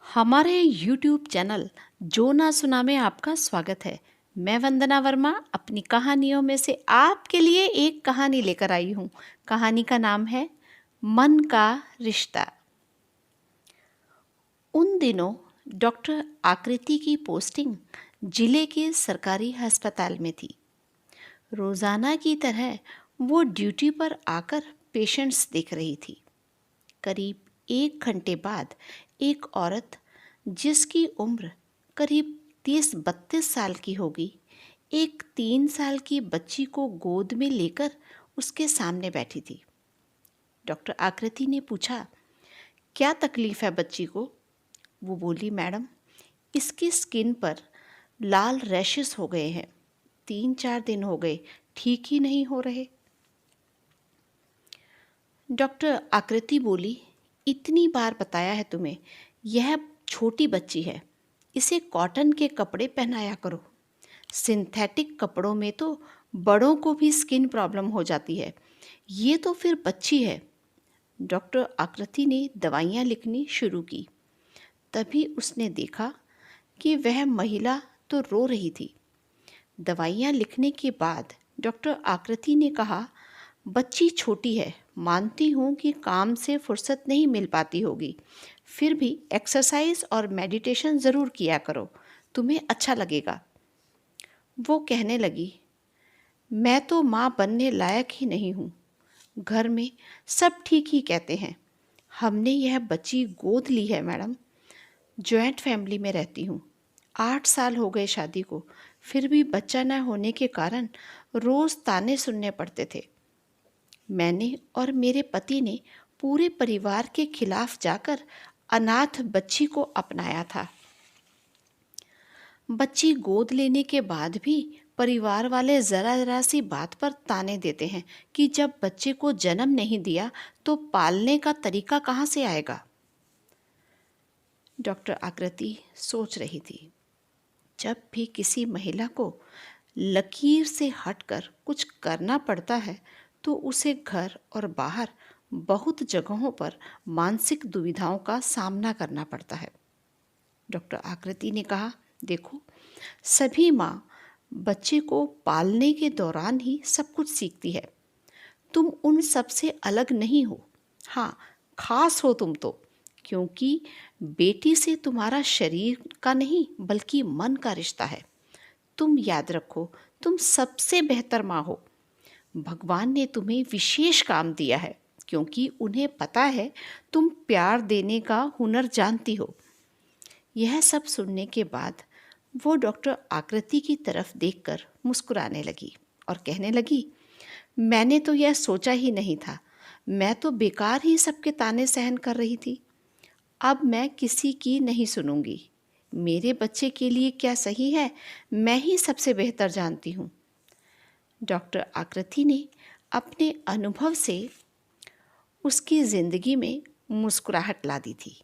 हमारे YouTube channel जो ना सुना में आपका स्वागत है। मैं वंदना वर्मा अपनी कहानियों में से आपके लिए एक कहानी लेकर आई हूँ। कहानी का नाम है मन का रिश्ता। उन दिनों डॉक्टर आकृति की पोस्टिंग जिले के सरकारी अस्पताल में थी। रोजाना की तरह वो ड्यूटी पर आकर पेशेंट्स देख रही थी। करीब 1 घंटे बाद एक औरत जिसकी उम्र करीब 30-32 साल की होगी, एक 3 साल की बच्ची को गोद में लेकर उसके सामने बैठी थी। डॉक्टर आकृति ने पूछा, क्या तकलीफ है बच्ची को? वो बोली, मैडम, इसकी स्किन पर लाल रैशेस हो गए हैं। 3-4 दिन हो गए, ठीक ही नहीं हो रहे। डॉक्टर आकृति बोली, इतनी बार बताया है तुम्हें, यह छोटी बच्ची है, इसे कॉटन के कपड़े पहनाया करो। सिंथेटिक कपड़ों में तो बड़ों को भी स्किन प्रॉब्लम हो जाती है, ये तो फिर बच्ची है। डॉक्टर आकृति ने दवाइयाँ लिखनी शुरू की। तभी उसने देखा कि वह महिला तो रो रही थी। दवाइयाँ लिखने के बाद डॉक्टर आकृति ने कहा, बच्ची छोटी है, मानती हूँ कि काम से फुर्सत नहीं मिल पाती होगी, फिर भी एक्सरसाइज और मेडिटेशन ज़रूर किया करो, तुम्हें अच्छा लगेगा। वो कहने लगी, मैं तो माँ बनने लायक ही नहीं हूँ। घर में सब ठीक ही कहते हैं। हमने यह बच्ची गोद ली है मैडम। जॉइंट फैमिली में रहती हूँ। 8 साल हो गए शादी को, फिर भी बच्चा न होने के कारण रोज़ ताने सुनने पड़ते थे। मैंने और मेरे पति ने पूरे परिवार के खिलाफ जाकर अनाथ बच्ची को अपनाया था। बच्ची गोद लेने के बाद भी परिवार वाले ज़रा ज़रा सी बात पर ताने देते हैं कि जब बच्चे को जन्म नहीं दिया तो पालने का तरीका कहाँ से आएगा। डॉक्टर आकृति सोच रही थी, जब भी किसी महिला को लकीर से हटकर कुछ करना पड़ता है तो उसे घर और बाहर बहुत जगहों पर मानसिक दुविधाओं का सामना करना पड़ता है। डॉक्टर आकृति ने कहा, देखो, सभी माँ बच्चे को पालने के दौरान ही सब कुछ सीखती है। तुम उन सबसे अलग नहीं हो। हाँ, खास हो तुम तो, क्योंकि बेटी से तुम्हारा शरीर का नहीं बल्कि मन का रिश्ता है। तुम याद रखो, तुम सबसे बेहतर माँ हो। भगवान ने तुम्हें विशेष काम दिया है, क्योंकि उन्हें पता है तुम प्यार देने का हुनर जानती हो। यह सब सुनने के बाद वो डॉक्टर आकृति की तरफ देखकर मुस्कुराने लगी और कहने लगी, मैंने तो यह सोचा ही नहीं था। मैं तो बेकार ही सबके ताने सहन कर रही थी। अब मैं किसी की नहीं सुनूंगी। मेरे बच्चे के लिए क्या सही है, मैं ही सबसे बेहतर जानती हूँ। डॉक्टर आकृति ने अपने अनुभव से उसकी ज़िंदगी में मुस्कुराहट ला दी थी।